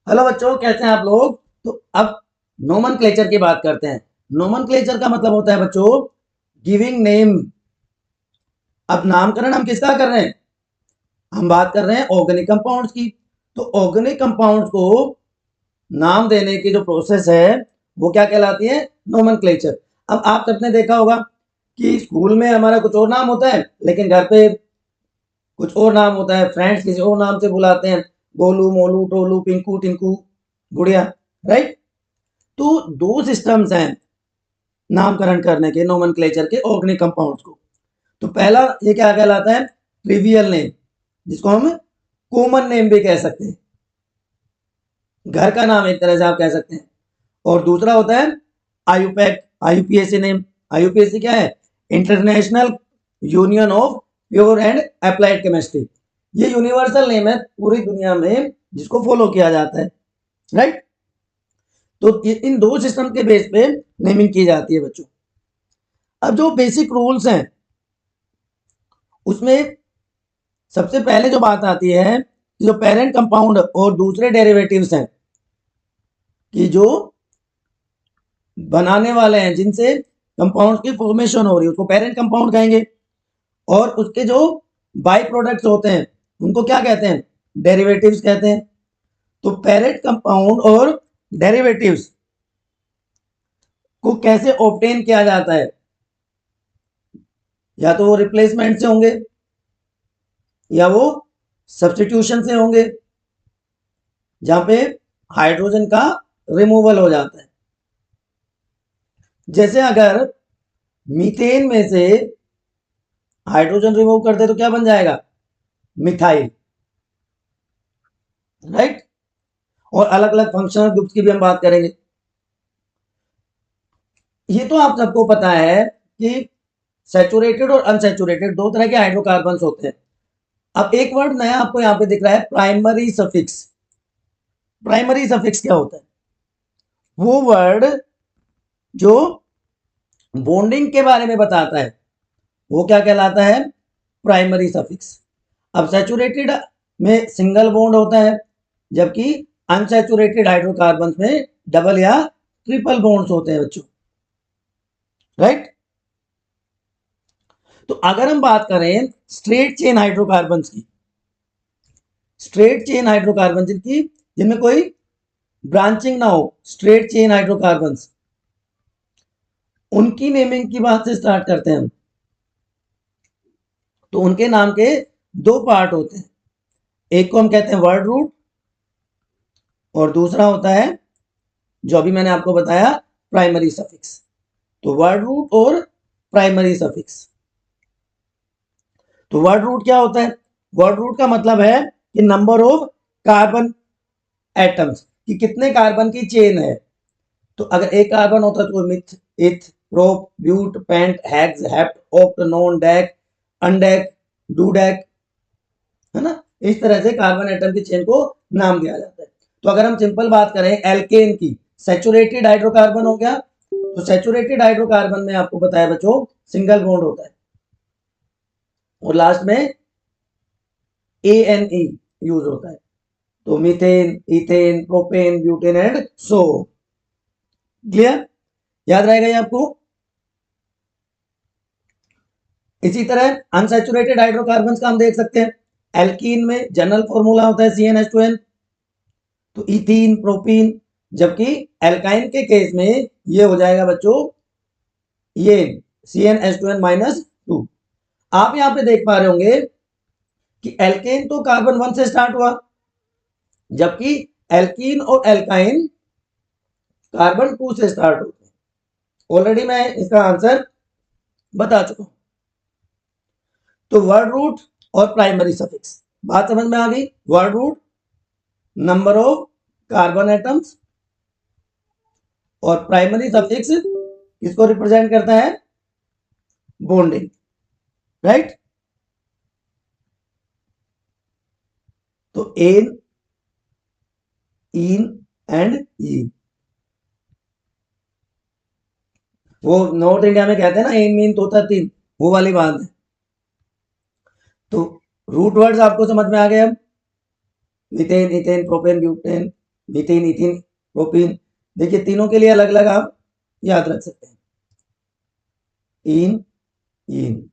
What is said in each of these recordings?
Hello बच्चों, कैसे हैं आप लोग। तो अब नोमेनक्लेचर की बात करते हैं। नोमेनक्लेचर का मतलब होता है बच्चों गिविंग नेम। अब नामकरण हम किसका कर रहे हैं? हम बात कर रहे हैं ऑर्गेनिक कंपाउंड्स की। तो ऑर्गेनिक कंपाउंड्स को नाम देने की जो प्रोसेस है वो क्या कहलाती है? नोमेनक्लेचर। अब आप सबने देखा होगा कि स्कूल में हमारा कुछ और नाम होता है, लेकिन घर पे कुछ और नाम होता है, फ्रेंड्स किसी और नाम से बुलाते हैं, गोलू, मोलू, टोलू, पिंकू, टिंकू, गुड़िया। राइट। तो दो सिस्टम्स हैं नामकरण करने के, नोमेनक्लेचर के ऑर्गेनिक कंपाउंड्स को। तो पहला ये क्या कहलाता है? ट्रिवियल नेम, जिसको हम कॉमन नेम भी कह सकते हैं, घर का नाम एक तरह से आप कह सकते हैं। और दूसरा होता है आयुपैक, आईयूपीएसी नेम। आईयूपीएसी क्या है? International union of pure and applied chemistry. ये यूनिवर्सल नेम है पूरी दुनिया में जिसको फॉलो किया जाता है। राइट। तो इन दो सिस्टम के बेस पे नेमिंग की जाती है बच्चों। अब जो बेसिक रूल्स हैं उसमें सबसे पहले जो बात आती है, जो पेरेंट कंपाउंड और दूसरे डेरिवेटिव्स हैं, कि जो बनाने वाले हैं जिनसे कंपाउंड की फॉर्मेशन हो रही है उसको पेरेंट कंपाउंड कहेंगे। और उसके जो बाई प्रोडक्ट्स होते हैं उनको क्या कहते हैं? डेरिवेटिव्स कहते हैं। तो पेरेंट कंपाउंड और डेरिवेटिव्स को कैसे ऑब्टेन किया जाता है? या तो वो रिप्लेसमेंट से होंगे या वो सब्स्टिट्यूशन से होंगे, जहां पे हाइड्रोजन का रिमूवल हो जाता है। जैसे अगर मीथेन में से हाइड्रोजन रिमूव कर दे तो क्या बन जाएगा? मिथाइल। राइट। और अलग अलग फंक्शनल ग्रुप्स की भी हम बात करेंगे। ये तो आप सबको पता है कि सैचुरेटेड और अनसैचुरेटेड दो तरह के हाइड्रोकार्बन्स होते हैं। अब एक वर्ड नया आपको यहां पे दिख रहा है, प्राइमरी सफिक्स। प्राइमरी सफिक्स क्या होता है? वो वर्ड जो बॉन्डिंग के बारे में बताता है वो क्या कहलाता है? Primary suffix. अब सैचुरेटेड में सिंगल बॉन्ड होता है, जबकि अनसैचुरेटेड हाइड्रोकार्बन्स में डबल या ट्रिपल बॉन्ड्स होते हैं बच्चों। राइट। तो अगर हम बात करें स्ट्रेट चेन हाइड्रोकार्बन्स की, स्ट्रेट चेन हाइड्रोकार्बन जिनकी जिनमें कोई ब्रांचिंग ना हो, स्ट्रेट चेन हाइड्रोकार्बन्स, उनकी नेमिंग की बात से स्टार्ट करते हैं हम। तो उनके नाम के दो पार्ट होते हैं, एक को हम कहते हैं वर्ड रूट और दूसरा होता है जो अभी मैंने आपको बताया, प्राइमरी सफिक्स। तो वर्ड रूट और प्राइमरी सफिक्स। तो वर्ड रूट क्या होता है? वर्ड रूट का मतलब है कि नंबर ऑफ कार्बन एटम्स, कि कितने कार्बन की चेन है। तो अगर एक कार्बन होता है तो meth, eth, prop, but, pent, hex, hept, oct, non, dec, undec, dodec, है ना। इस तरह से कार्बन एटम की चेन को नाम दिया जाता है। तो अगर हम सिंपल बात करें एल्केन की, सैचुरेटेड हाइड्रोकार्बन हो गया। तो सैचुरेटेड हाइड्रोकार्बन में आपको बताया बच्चों सिंगल बॉन्ड होता है और लास्ट में ANE यूज होता है। तो methane, ethane, propane, butane and so. Clear? याद रहेगा ये आपको। इसी तरह अनसैचुरेटेड हाइड्रोकार्बन्स का हम देख सकते हैं। एल्कीन में जनरल फॉर्मूला होता है CnH2n, तो इथीन, प्रोपीन। जबकि एल्काइन के केस में ये हो जाएगा बच्चों ये CnH2n-2। आप यहां पे देख पा रहे होंगे कि एल्केन तो कार्बन 1 से स्टार्ट हुआ, जबकि एल्कीन और एल्काइन कार्बन 2 से स्टार्ट होते हैं। ऑलरेडी मैं इसका आंसर बता चुका हूं। तो वर्ड रूट और प्राइमरी सफिक्स, बात समझ में आ गई। Word root number of carbon atoms और प्राइमरी सफिक्स किसको रिप्रेजेंट करता है? बॉन्डिंग। राइट। तो एन, इन एंड ई, वो नॉर्थ इंडिया में कहते हैं ना एन मीन तोता तीन, वो वाली बात है। तो रूट वर्ड्स आपको समझ में आ गए। अब methane, ethane, propane, butane, methane, ethane, propane. देखिए तीनों के लिए अलग अलग आप याद रख सकते हैं। इन, इन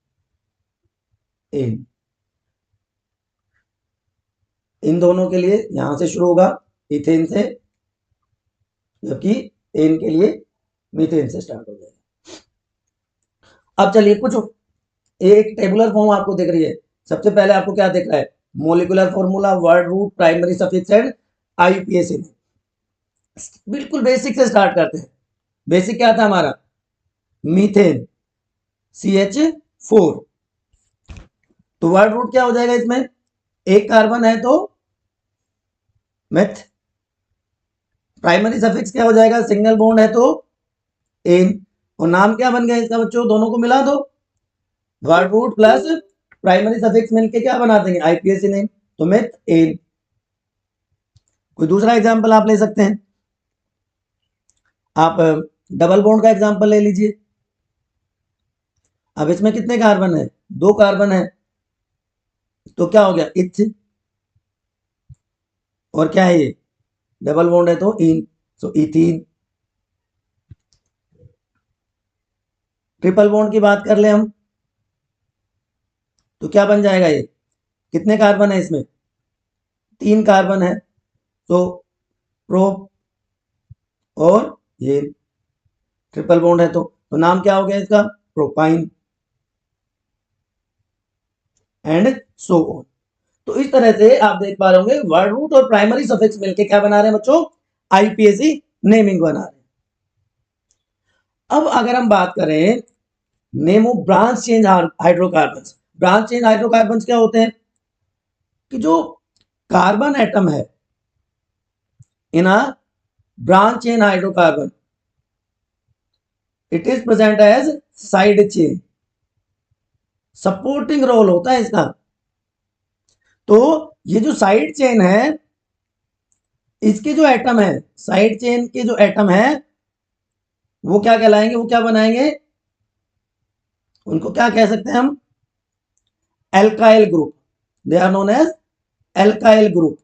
इन दोनों के लिए यहां से शुरू होगा इथेन से, जबकि एन के लिए मीथेन से स्टार्ट हो जाएगा। अब चलिए कुछ एक टेबुलर फॉर्म आपको दिख रही है। सबसे पहले आपको क्या दिख रहा है? Molecular formula, word root, primary suffix and IUPAC. बिल्कुल बेसिक से स्टार्ट करते हैं। बेसिक क्या था हमारा? Methane CH4। तो वर्ड रूट क्या हो जाएगा इसमें? एक कार्बन है तो मेथ। प्राइमरी सफिक्स क्या हो जाएगा? सिंगल बॉन्ड है तो एन। और नाम क्या बन गया इसका बच्चों? दोनों को मिला दो, word root plus primary suffix मिलके क्या बना देंगे? IUPAC name. तो मेथ एन। कोई दूसरा एग्जांपल आप ले सकते हैं। आप डबल बॉन्ड का एग्जांपल ले लीजिए। अब इसमें कितने कार्बन है? 2 कार्बन है, तो क्या हो गया? इथ। और क्या है ये? डबल बॉन्ड है तो इन, सो इथीन। ट्रिपल बॉन्ड की बात कर ले हम, तो क्या बन जाएगा ये? कितने कार्बन है इसमें? 3 कार्बन है, तो प्रो और ये ट्रिपल बॉन्ड है, तो नाम क्या हो गया इसका? Propyne and so on. तो इस तरह से आप देख पा रहे होंगे वर्ड रूट और प्राइमरी सफिक्स मिलके क्या बना रहे हैं बच्चों? आईपीएसी नेमिंग बना रहे हैं। अब अगर हम बात करें name of branch change hydrocarbons. Branch change hydrocarbons क्या होते हैं? कि जो कार्बन एटम है in a branch chain hydrocarbon, it is present as side chain. Supporting role होता है इसका। तो ये जो साइड चेन है, इसके जो एटम है, साइड चेन के जो एटम है, वो क्या कहलाएंगे? वो क्या बनाएंगे? उनको क्या कह सकते हैं हम? Alkyl group. They are known as alkyl group,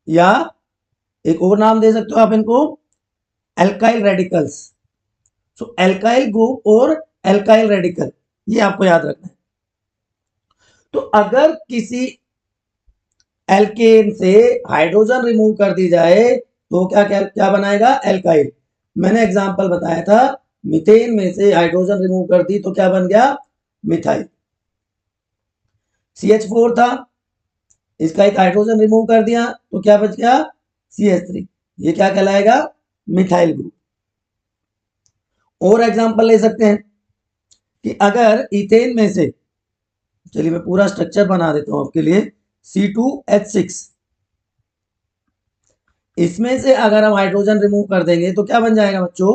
या एक और नाम दे सकते हो आप इनको, alkyl radicals. So alkyl group और एल्काइल रेडिकल, ये आपको याद रखना है। तो अगर किसी एल्केन से हाइड्रोजन रिमूव कर दी जाए तो क्या क्या क्या बनाएगा? एल्काइल। मैंने एग्जांपल बताया था, मीथेन में से हाइड्रोजन रिमूव कर दी तो क्या बन गया? मिथाइल। CH4 था, इसका एक हाइड्रोजन रिमूव कर दिया तो क्या बच गया? CH3। ये क्या कहलाएगा? Methyl group. और एग्जांपल ले सकते हैं कि अगर इथेन में से, चलिए मैं पूरा स्ट्रक्चर बना देता हूं आपके लिए, C2H6, इसमें से अगर हम हाइड्रोजन रिमूव कर देंगे तो क्या बन जाएगा बच्चों?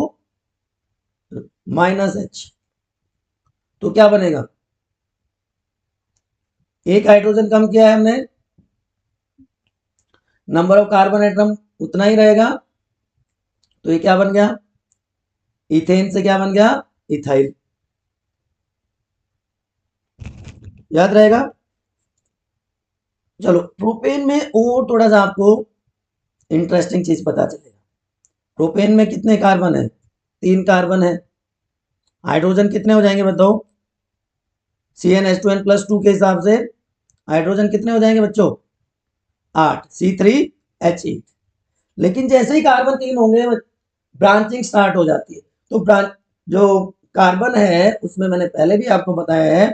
-H। तो क्या बनेगा? एक हाइड्रोजन कम किया है हमने, नंबर ऑफ कार्बन एटम उतना ही रहेगा, तो ये क्या बन गया? इथेन से क्या बन गया? इथाइल। याद रहेगा? चलो प्रोपेन में और थोड़ा सा आपको इंटरेस्टिंग चीज पता चलेगा। प्रोपेन में कितने कार्बन है? 3 कार्बन है। हाइड्रोजन कितने हो जाएंगे बताओ? CnH2n+2 के हिसाब से हाइड्रोजन कितने हो जाएंगे बच्चों? 8, C3H8। लेकिन जैसे ही कार्बन 3 होंगे ब्रांचिंग स्टार्ट हो जाती है। तो जो कार्बन है उसमें मैंने पहले भी आपको बताया है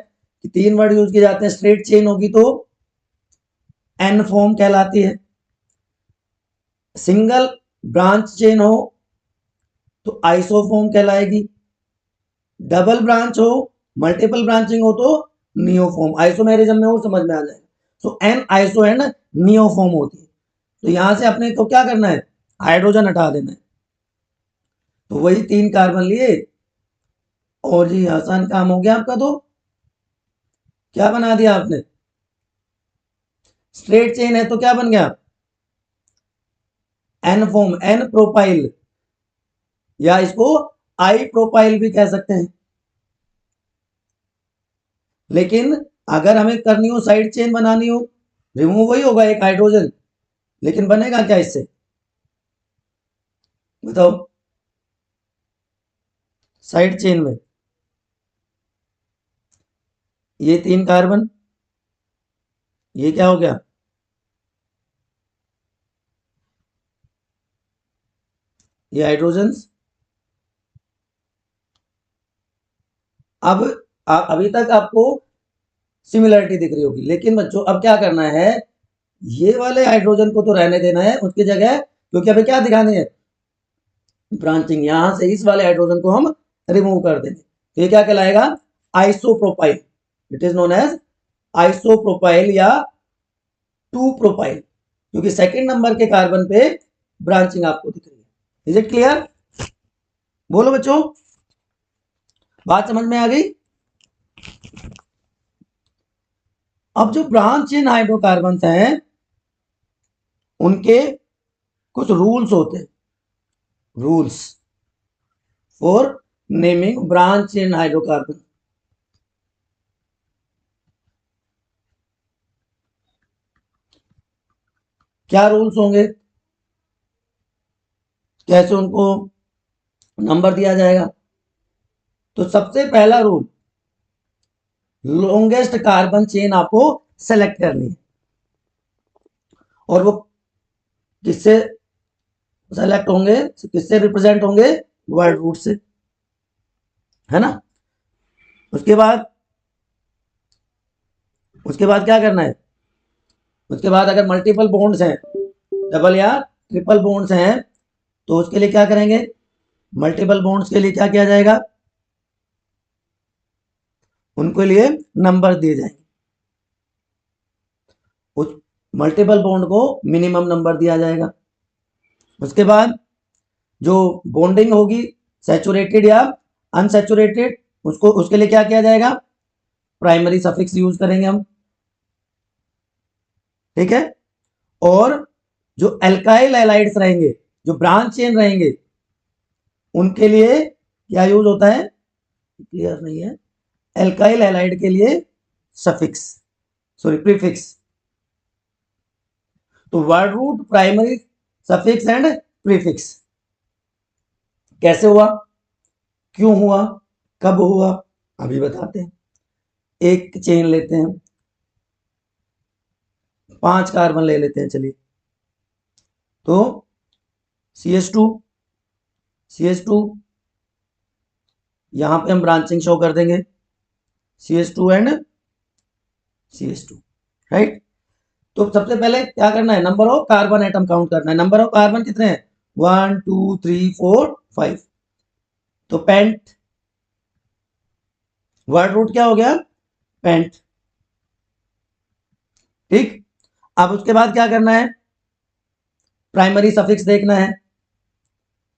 कि 3 वर्ड यूज किए जाते हैं। स्ट्रेट चेन होगी तो एन फॉर्म कहलाती है, सिंगल ब्रांच चेन हो तो आइसोफॉर्म कहलाएगी, डबल ब्रांच हो, मल्टीपल ब्रांचिंग हो तो नियोफॉर्म। आइसोमेरिज्म में और समझ में आ जाएगा। सो एन आइसो एंड नियोफॉर्म होती है। तो यहां से अपने को क्या करना है? हाइड्रोजन हटा देना है। तो वही 3 कार्बन लिए और जी आसान काम हो गया आपका। तो क्या बना दिया आपने? स्ट्रेट चेन है तो क्या बन गया? एन फॉर्म, एन प्रोपाइल, या इसको आई प्रोपाइल भी कह सकते हैं। लेकिन अगर हमें करनी हो, साइड चेन बनानी हो, रिमूव वही होगा एक हाइड्रोजन, लेकिन बनेगा क्या इससे? बताओ, साइड चेन में ये 3 कार्बन, ये क्या हो गया, ये हाइड्रोजन्स। अब अभी तक आपको सिमिलरिटी दिख रही होगी, लेकिन बच्चों अब क्या करना है, ये वाले हाइड्रोजन को तो रहने देना है उसकी जगह, क्योंकि अभी क्या दिखानी है, ब्रांचिंग। यहां से इस वाले हाइड्रोजन को हम रिमूव कर देंगे, तो ये क्या कहलाएगा, isopropyl. It is known as isopropyl या टू प्रोपाइल, क्योंकि सेकंड नंबर के कार्बन पे ब्रांचिंग आपको दिख रही है। Is it clear? बोलो बच्चों, बात समझ में आ गई? अब जो ब्रांच इन हाइड्रोकार्बन हैं उनके कुछ रूल्स होते हैं, rules for naming branch in hydrocarbon. क्या रूल्स होंगे, कैसे उनको नंबर दिया जाएगा? तो सबसे पहला रूल, लॉन्गेस्ट कार्बन चेन आपको सेलेक्ट करनी है, और वो किससे सेलेक्ट होंगे, किससे रिप्रेजेंट होंगे, वर्ड रूट से, है ना। उसके बाद क्या करना है, उसके बाद अगर मल्टीपल बॉन्ड्स हैं, डबल या ट्रिपल बॉन्ड्स हैं, तो उसके लिए क्या करेंगे, मल्टीपल बॉन्ड्स के लिए क्या किया जाएगा, उनके लिए नंबर दिए जाएंगे। उस मल्टीपल बॉन्ड को मिनिमम नंबर दिया जाएगा। उसके बाद जो बॉन्डिंग होगी सैचुरेटेड या अनसैचुरेटेड, उसको उसके लिए क्या किया जाएगा, प्राइमरी सफिक्स यूज करेंगे हम, ठीक है। और जो एल्काइल एलाइड्स रहेंगे, जो ब्रांच चेन रहेंगे, उनके लिए क्या यूज होता है, क्लियर नहीं है, एल्काइल एलाइड के लिए सफिक्स, सॉरी प्रीफिक्स। तो word root, primary suffix and prefix कैसे हुआ, क्यों हुआ, कब हुआ, अभी बताते हैं। एक चेन लेते हैं, 5 कार्बन ले लेते हैं, चलिए। तो CH2, CH2 यहां पे हम ब्रांचिंग शो कर देंगे, CH2 एंड CH2, राइट। तो सबसे पहले क्या करना है, number of carbon atom count करना है। नंबर ऑफ कार्बन कितने हैं, 1 2 3 4 5। तो पेंट, वर्ड रूट क्या हो गया, पेंट, ठीक। अब उसके बाद क्या करना है, प्राइमरी सफिक्स देखना है।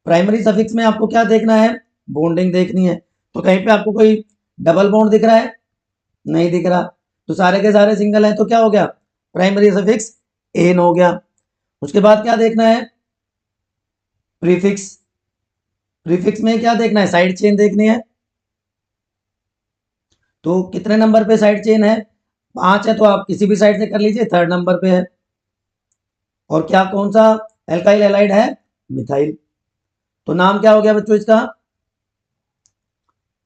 प्राइमरी सफिक्स में आपको क्या देखना है, बॉन्डिंग देखनी है। तो कहीं पे आपको कोई डबल बॉन्ड दिख रहा है, नहीं दिख रहा, तो सारे के सारे सिंगल है, तो क्या हो गया, प्राइमरी सफिक्स एन हो गया। उसके बाद क्या देखना है, प्रीफिक्स। प्रीफिक्स में क्या देखना है, साइड चेन देखनी है। तो कितने नंबर पे साइड चेन है, 5 है, तो आप किसी भी साइड से कर लीजिए, 3rd नंबर पे है। और क्या, कौन सा एल्काइल एलाइड है, मिथाइल। तो नाम क्या हो गया बच्चों इसका,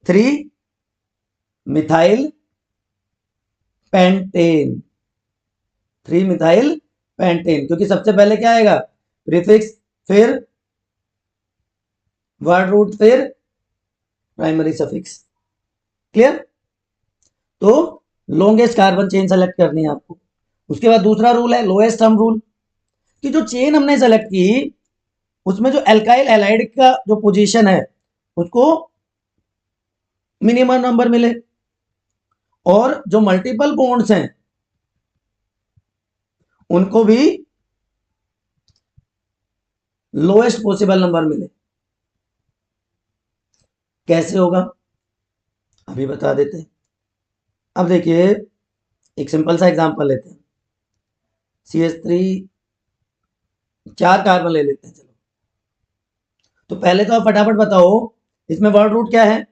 3 मिथाइल पेंटेन, 3 मिथाइल पेंटेन, क्योंकि सबसे पहले क्या आएगा, प्रीफिक्स, फिर वर्ड रूट, फिर प्राइमरी सफिक्स। क्लियर? तो लॉन्गेस्ट कार्बन चेन सेलेक्ट करनी है आपको। उसके बाद दूसरा रूल है लोएस्ट हम रूल, कि जो चेन हमने सेलेक्ट की उसमें जो एल्काइल एलाइड का जो पोजीशन है उसको मिनिमम नंबर मिले, और जो मल्टीपल बॉन्ड्स हैं उनको भी लोएस्ट पॉसिबल नंबर मिले। कैसे होगा, अभी बता देते हैं। अब देखिए, एक सिंपल सा एग्जांपल लेते हैं, CH3, 4 कार्बन ले लेते हैं, चलो। तो पहले तो आप फटाफट बताओ, इसमें वर्ड रूट क्या है,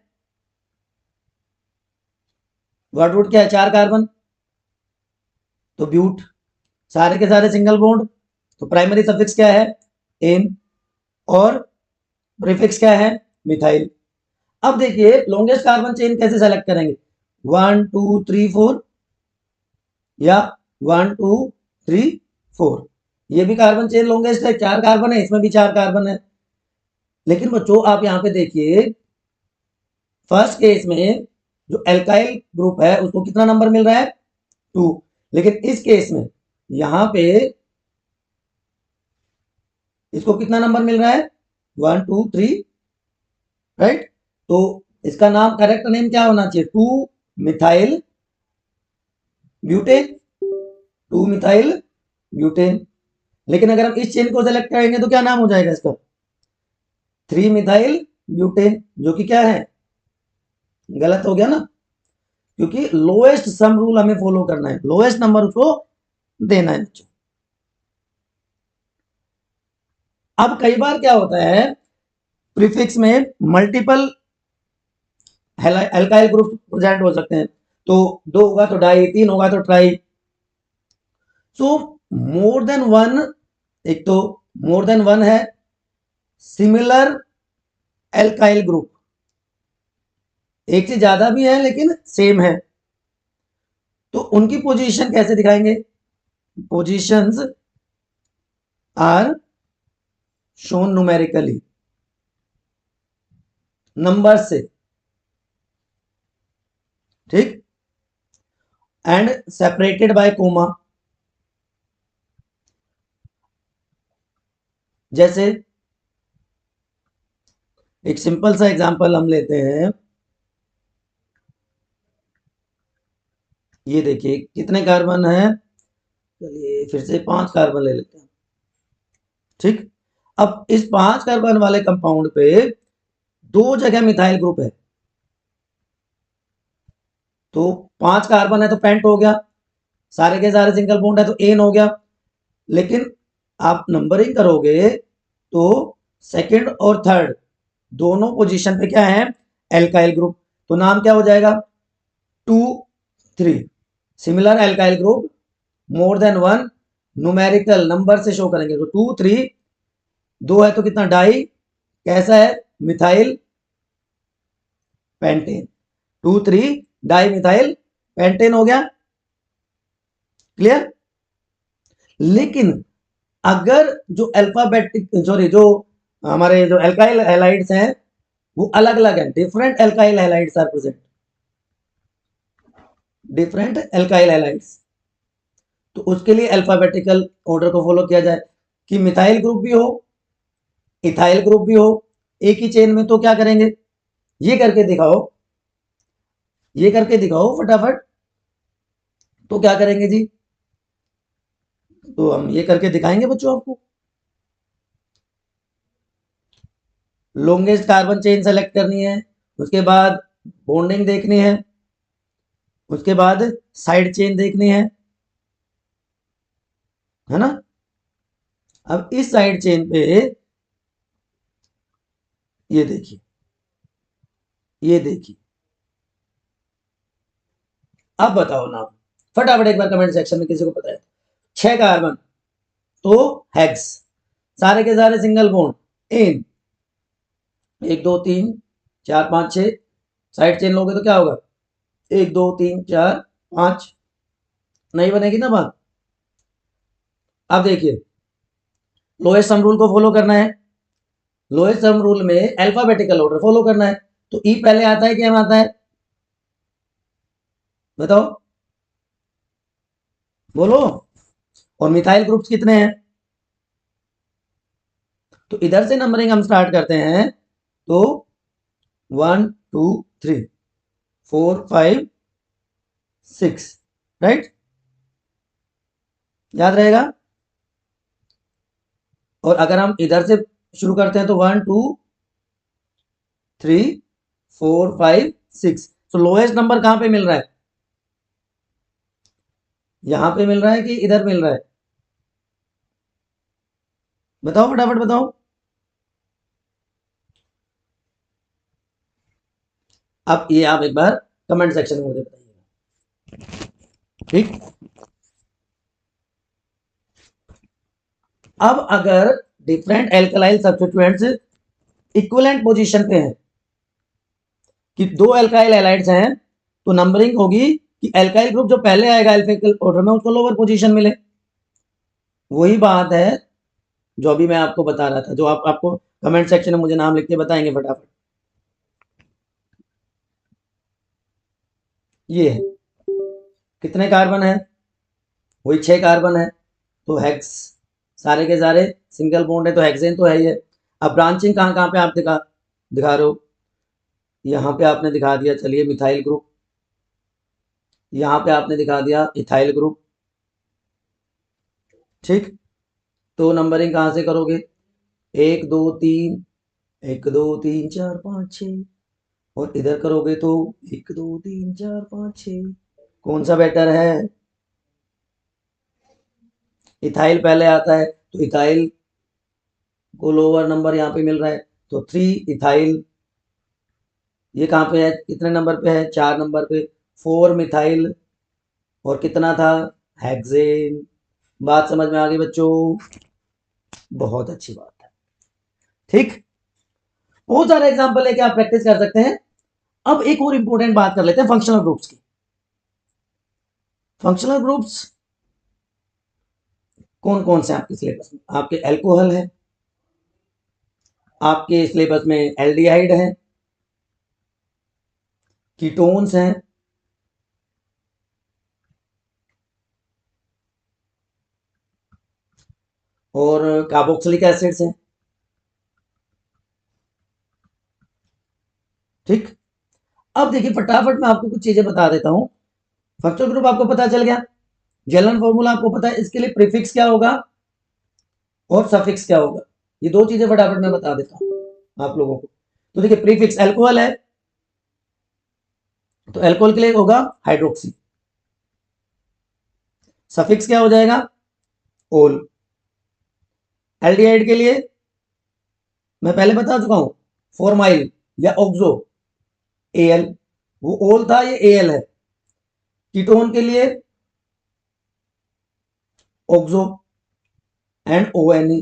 वर्ड रूट क्या है, 4 कार्बन, तो ब्यूट, सारे के सारे सिंगल बॉन्ड, तो प्राइमरी सफिक्स क्या है, एन। और प्रीफिक्स क्या है, मिथाइल। अब देखिए लॉन्गेस्ट कार्बन चेन कैसे सेलेक्ट करेंगे, 1 2 3 4 या 1 2 3 4, ये भी कार्बन चेन लॉन्गेस्ट है, 4 कार्बन है, इसमें भी 4 कार्बन है। लेकिन बच्चों आप यहां पे देखिए फर्स्ट केस में जो एल्काइल ग्रुप है उसको कितना नंबर मिल रहा है, 2। लेकिन इस केस में यहां पे इसको कितना नंबर मिल रहा है, 1 2 3, राइट। तो इसका नाम, करेक्ट नेम क्या होना चाहिए, 2 मिथाइल ब्यूटेन, 2 मिथाइल ब्यूटेन। लेकिन अगर हम इस चेन को सेलेक्ट करेंगे तो क्या नाम हो जाएगा इसका, 3 मिथाइल ब्यूटेन, जो कि क्या है, गलत हो गया ना, क्योंकि लोएस्ट सम रूल हमें फॉलो करना है, लोएस्ट नंबर उसको देना है बच्चों। अब कई बार क्या होता है प्रीफिक्स में मल्टीपल एल्काइल ग्रुप प्रेजेंट हो सकते हैं, तो 2 होगा तो डाई, 3 होगा तो ट्राई। सो मोर देन वन, एक तो मोर देन वन है सिमिलर एल्काइल ग्रुप, एक से ज्यादा भी है लेकिन सेम है, तो उनकी पोजीशन कैसे दिखाएंगे, positions are shown numerically, number से, ठीक, एंड सेपरेटेड बाय कोमा। जैसे एक सिंपल सा एग्जांपल हम लेते हैं, ये देखिए कितने कार्बन है, चलिए फिर से 5 कार्बन ले लेते हैं, ठीक। अब इस 5 कार्बन वाले कंपाउंड पे 2 जगह मिथाइल ग्रुप है, तो 5 कार्बन है तो पेंट हो गया, सारे के सारे सिंगल बॉन्ड है तो एन हो गया। लेकिन आप नंबरिंग करोगे तो सेकंड और थर्ड दोनों पोजीशन पे क्या है, एल्काइल ग्रुप, तो नाम क्या हो जाएगा, 2 3, similar alkyl group, more than one, numerical number से शो करेंगे, तो 2 3, 2 है तो कितना डाई, कैसा है, methyl pentane, 2 3 di methyl pentane हो गया, क्लियर। लेकिन अगर जो अल्फाबेटिक, सॉरी, जो हमारे जो एल्काइल हैलाइड्स हैं वो अलग अलग है, different alkyl halides are present, different alkyl halides, तो उसके लिए अल्फाबेटिकल ऑर्डर को फॉलो किया जाए कि मिथाइल ग्रुप भी हो, इथाइल ग्रुप भी हो एक ही चेन में, तो क्या करेंगे, ये करके दिखाओ, ये करके दिखाओ फटाफट, तो क्या करेंगे जी, तो हम ये करके दिखाएंगे बच्चों आपको, लॉन्गेस्ट कार्बन चेन सेलेक्ट करनी है, उसके बाद बॉन्डिंग देखनी है, उसके बाद साइड चेन देखनी है ना। अब इस साइड चेन पे ये देखिए, ये देखिए, अब बताओ ना, फटाफट एक बार कमेंट सेक्शन में किसी को पता है, 6 कार्बन तो हेक्स, सारे के सारे single bond in, 1 2 3 4 5 6, side chain लोगे तो क्या होगा, 1 2 3 4 5, नहीं बनेगी ना बात। अब देखिए लोएस्ट सम रूल को फॉलो करना है, लोएस्ट सम रूल में अल्फाबेटिकल ऑर्डर फॉलो करना है, तो ई पहले आता है कि एम आता है, बताओ, बोलो। और मिथाइल ग्रुप्स कितने हैं, तो इधर से नंबरिंग हम स्टार्ट करते हैं, तो 1 2 3 4 5 6, राइट, याद रहेगा। और अगर हम इधर से शुरू करते हैं तो 1 2 3 4 5 6, तो लोएस्ट नंबर कहां पे मिल रहा है, यहां पे मिल रहा है कि इधर मिल रहा है, बताओ फटाफट बताओ। अब ये आप एक बार कमेंट सेक्शन में मुझे बताइएगा, ठीक। अब अगर डिफरेंट एल्कलाइल सब्स्टिट्यूएंट्स इक्विवेलेंट पोजीशन पे है कि दो एल्काइल हैलाइड्स हैं, तो नंबरिंग होगी कि एल्काइल ग्रुप जो पहले आएगा अल्फाबेटिकल ऑर्डर में उसको लोअर पोजीशन मिले। वही बात है जो अभी मैं आपको बता रहा था, जो आपको कमेंट सेक्शन में मुझे नाम लिख के बताएंगे फटाफट। ये है, कितने कार्बन है? वही 6 कार्बन है, तो हेक्स, सारे के सारे सिंगल बॉन्ड है, तो हेक्सेन तो है ये। अब ब्रांचिंग कहाँ कहाँ पे आप दिखा रहे हो? यहाँ पे आपने दिखा दिया, चलिए मिथाइल ग्रुप, यहाँ पे आपने दिखा दिया इथाइल ग्रुप, ठीक। तो नंबरिंग कहाँ से करोगे? 1 2 3, 1 2 3 4 5 6, और इधर करोगे तो 1 2 3 4 5 6। कौन सा बेटर है? इथाइल पहले आता है, तो इथाइल को लोअर नंबर यहाँ पे मिल रहा है, तो 3 इथाइल। ये कहाँ पे है, कितने नंबर पे है? 4 नंबर पे। 4 मिथाइल, और कितना था? हेक्सेन। बात समझ में आ गई बच्चों? बहुत अच्छी बात है, ठीक। बहुत सारे एग्जांपल लेके आप प्रैक्टिस कर सकते हैं। अब एक और इंपॉर्टेंट बात कर लेते हैं फंक्शनल ग्रुप्स की। फंक्शनल ग्रुप्स कौन कौन से आपके सिलेबस में? आपके एल्कोहल है, आपके सिलेबस में एल्डिहाइड है, कीटोन्स हैं, और कार्बोक्सिलिक एसिड्स हैं, ठीक। अब देखिए फटाफट मैं आपको कुछ चीजें बता देता हूं। फंक्शनल ग्रुप आपको पता चल गया, जलन फॉर्मूला आपको पता है, इसके लिए प्रीफिक्स क्या होगा और सफिक्स क्या होगा, ये दो चीजें फटाफट मैं बता देता हूं आप लोगों को। तो देखिए प्रीफिक्स एल्कोहल है, तो एल्कोहल के लिए होगा हाइड्रोक्सी। सफिक्स क्या हो जाएगा? ओल। एल्डिहाइड के लिए मैं पहले बता चुका हूं, फॉर्माइल या ऑक्सो, एल। वो ओल था, ये एल है। कीटोन के लिए ऑक्सो एंड ओएनई।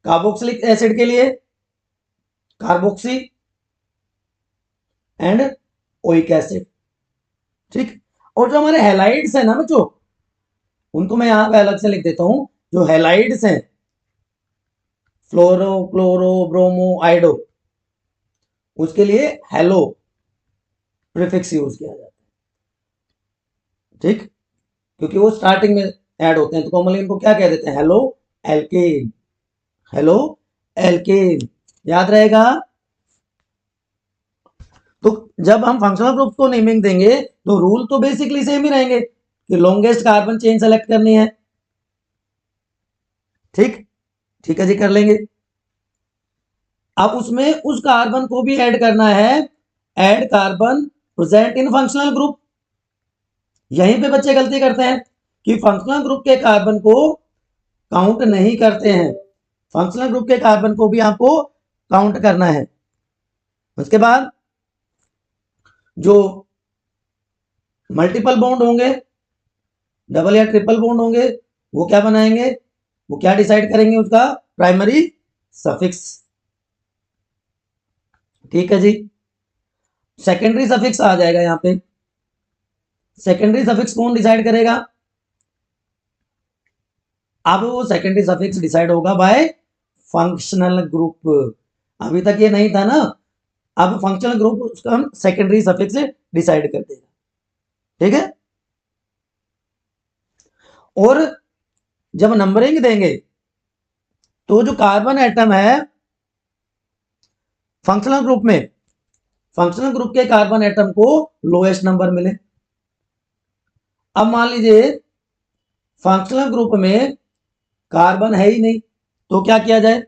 कार्बोक्सिलिक एसिड के लिए कार्बोक्सी एंड ओइक एसिड, ठीक। और जो हमारे हैलाइड्स है ना बच्चों, उनको मैं यहां पे अलग से लिख देता हूं। जो हैलाइड्स हैं, फ्लोरो क्लोरो ब्रोमो आइडो, उसके लिए हेलो प्रीफिक्स यूज किया जाता है, ठीक। क्योंकि वो स्टार्टिंग में ऐड होते हैं, तो कॉमनली इनको क्या कह देते हैं? Halo alkane. हेलो एल्केन, याद रहेगा। तो जब हम फंक्शनल ग्रुप को नेमिंग देंगे तो रूल तो बेसिकली सेम ही रहेंगे कि लॉन्गेस्ट कार्बन चेन सेलेक्ट करनी है, ठीक। ठीक है जी, कर लेंगे। अब उसमें उस कार्बन को भी ऐड करना है, add carbon present in functional group. यहीं पे बच्चे गलती करते हैं कि फंक्शनल ग्रुप के कार्बन को काउंट नहीं करते हैं। फंक्शनल ग्रुप के कार्बन को भी आपको काउंट करना है। उसके बाद जो मल्टीपल बॉन्ड होंगे, डबल या ट्रिपल बॉन्ड होंगे, वो क्या बनाएंगे? वो क्या डिसाइड करेंगे? उसका प्राइमरी सफिक्स, ठीक है जी। सेकेंडरी सफिक्स आ जाएगा यहां पे। सेकेंडरी सफिक्स कौन डिसाइड करेगा? अब वो सेकेंडरी सफिक्स डिसाइड होगा बाय फंक्शनल ग्रुप। अभी तक ये नहीं था ना, अब फंक्शनल ग्रुप उसका हम सेकेंडरी सफिक्स से डिसाइड कर देगा, ठीक है। और जब नंबरिंग देंगे तो जो कार्बन एटम है फंक्शनल ग्रुप में, फंक्शनल ग्रुप के कार्बन एटम को लोएस्ट नंबर मिले। अब मान लीजिए फंक्शनल ग्रुप में कार्बन है ही नहीं, तो क्या किया जाए?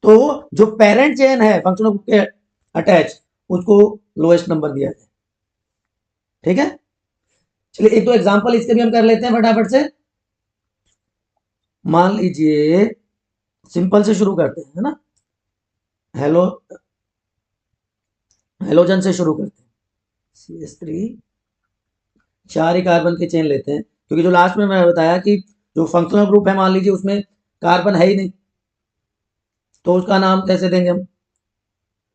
तो जो पेरेंट चेन है फंक्शनल ग्रुप के अटैच, उसको लोएस्ट नंबर दिया जाए, ठीक है। चलिए एक दो एग्जांपल इसके भी हम कर लेते हैं फटाफट से। मान लीजिए सिंपल से शुरू करते हैं, है ना। हेलो हेलोजन से शुरू करते हैं। CH3, 4 ही कार्बन के चेन लेते हैं, क्योंकि जो लास्ट में मैंने बताया कि जो फंक्शनल ग्रुप है मान लीजिए उसमें कार्बन है ही नहीं, तो उसका नाम कैसे देंगे हम?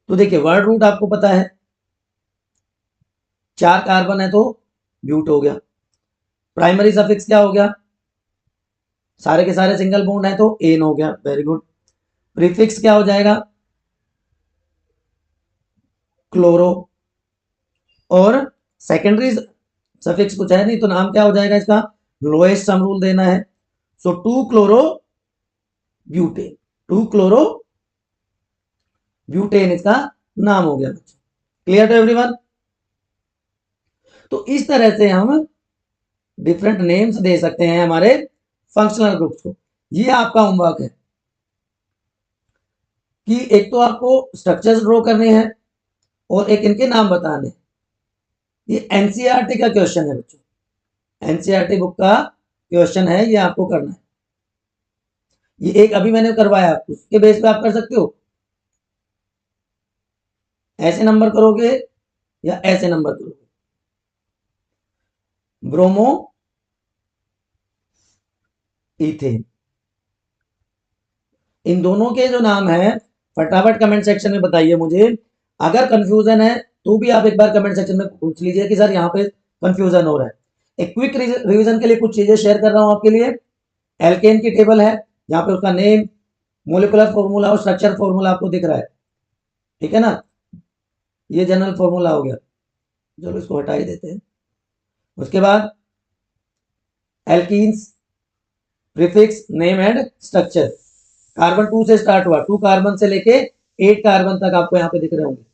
तो देखिए वर्ड रूट आपको पता है, 4 कार्बन है तो ब्यूट हो गया। प्राइमरी सफिक्स क्या हो गया? सारे के सारे सिंगल बॉन्ड है तो एन हो गया, वेरी गुड। प्रीफिक्स क्या हो जाएगा? क्लोरो। और सेकेंडरी सफिक्स कुछ है नहीं तो नाम क्या हो जाएगा इसका? लोएस्ट सम रूल देना है, so 2 chloro butane, 2 chloro butane इसका नाम हो गया। Clear to everyone? तो इस तरह से हम डिफरेंट नेम्स दे सकते हैं हमारे फंक्शनल ग्रुप्स को। ये आपका होमवर्क है कि एक तो आपको स्ट्रक्चर्स ड्रॉ करने हैं और एक इनके नाम बताने। ये एनसीईआरटी का क्वेश्चन है बच्चों, एनसीईआरटी बुक का क्वेश्चन है, ये आपको करना है। ये एक अभी मैंने करवाया, उसके बेस पे आप कर सकते हो। ऐसे नंबर करोगे या ऐसे नंबर करोगे? ब्रोमो इथेन, इन दोनों के जो नाम है फटाफट कमेंट सेक्शन में बताइए मुझे। अगर कंफ्यूजन है तो भी आप एक बार कमेंट सेक्शन में पूछ लीजिए कि सर यहाँ पे कंफ्यूजन हो रहा है। एक क्विक रिवीजन के लिए कुछ चीजें शेयर कर रहा हूं आपके लिए। एल्केन की टेबल है, यहाँ पे उसका नेम, मोलिकुलर फॉर्मूला और स्ट्रक्चर फॉर्मूला आपको दिख रहा है, ठीक है ना? ये जनरल फॉर्मूला हो गया, चलो इसको हटा ही देते हैं। उसके बाद alkenes, prefix, name and structure. Carbon 2 से स्टार्ट हुआ, 2 कार्बन से लेके 8 कार्बन तक आपको यहाँ पे दिख रहे होंगे।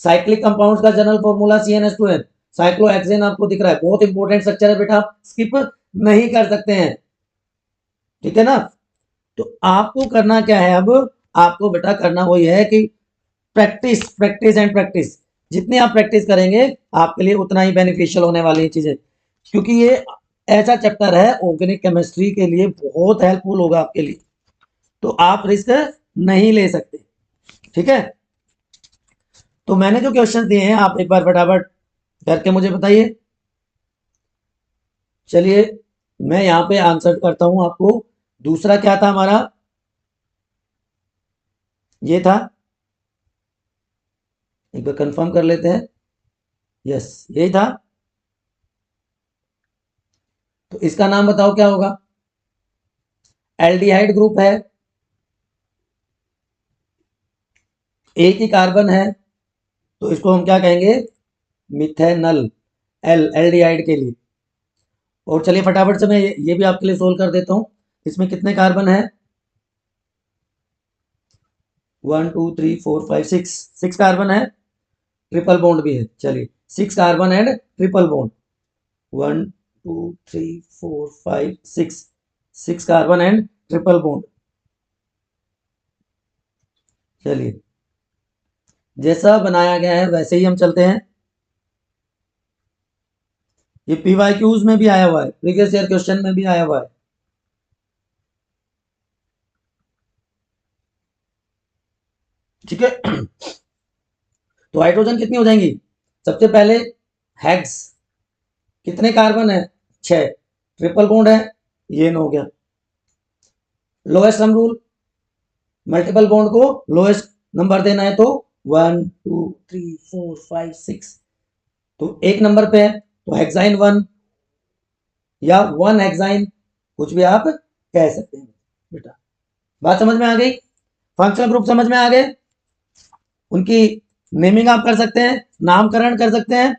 साइक्लिक कंपाउंड्स का जनरल फॉर्मूला CnH2n। साइक्लोहेक्सेन आपको दिख रहा है, बहुत इंपॉर्टेंट स्ट्रक्चर है बेटा, आप स्किप नहीं कर सकते हैं, ठीक है ना? तो आपको करना क्या है अब? आपको बेटा करना वही है कि प्रैक्टिस, प्रैक्टिस एंड प्रैक्टिस। जितनी आप प्रैक्टिस करेंगे आपके लिए उतना ही बेनिफिशियल होने वाली चीजें, क्योंकि ये ऐसा चैप्टर है ऑर्गेनिक केमिस्ट्री के लिए बहुत हेल्पफुल होगा आपके लिए, तो आप रिस्क नहीं ले सकते, ठीक है? तो मैंने जो क्वेश्चन दिए हैं आप एक बार फटाफट करके मुझे बताइए। चलिए मैं यहाँ पे आंसर करता हूं आपको। दूसरा क्या था हमारा? ये था, एक बार कंफर्म कर लेते हैं। यस, यही था। तो इसका नाम बताओ क्या होगा? एल्डिहाइड ग्रुप है, एक ही कार्बन है, तो इसको हम क्या कहेंगे? मिथेनल। एल्डिहाइड के लिए। और चलिए फटाफट से मैं ये भी आपके लिए सोल्व कर देता हूं। इसमें कितने कार्बन है? 1 2 3 4 5 6, 6 कार्बन है, ट्रिपल बॉन्ड भी है। चलिए 6 carbon and triple bond, 1 2 3 4 5 6, 6 carbon and triple bond. चलिए जैसा बनाया गया है वैसे ही हम चलते हैं। ये PYQs में भी आया हुआ है, प्रीवियस ईयर क्वेश्चन में भी आया हुआ है, ठीक है? तो हाइड्रोजन कितनी हो जाएंगी? सबसे पहले हेक्स, कितने कार्बन है? 6, ट्रिपल बॉन्ड है, ये न हो गया। Lowest sum rule, multiple bond को लोएस्ट नंबर देना है तो 1 2 3 4 5 6, तो एक नंबर पे है तो हेक्साइन 1 या 1 हेक्साइन, कुछ भी आप कह सकते हैं बेटा। बात समझ में आ गई? फंक्शनल ग्रुप समझ में आ गए? उनकी नेमिंग आप कर सकते हैं, नामकरण कर सकते हैं।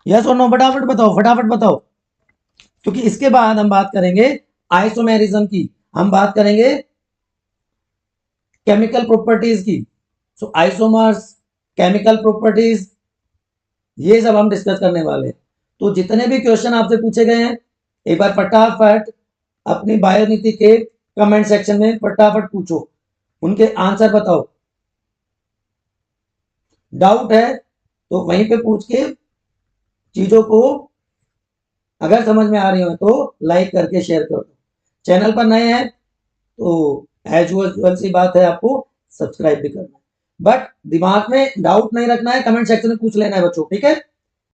यस और नो? फटाफट बताओ, फटाफट बताओ, क्योंकि इसके बाद हम बात करेंगे आइसोमेरिज्म की, हम बात करेंगे केमिकल प्रॉपर्टीज की। सो आइसोमर्स, केमिकल प्रॉपर्टीज, ये सब हम डिस्कस करने वाले हैं। तो जितने भी क्वेश्चन आपसे पूछे गए हैं एक बार फटाफट अपनी बायोनीति के कमेंट सेक्शन में फटाफट पूछो, उनके आंसर बताओ। डाउट है तो वहीं पे पूछ के चीजों को अगर समझ में आ रही हो तो लाइक करके शेयर कर दो। चैनल पर नए हैं तो एज यूजुअल सी बात है, आपको सब्सक्राइब भी करना है, बट दिमाग में डाउट नहीं रखना है, कमेंट सेक्शन में पूछ लेना है बच्चों, ठीक है?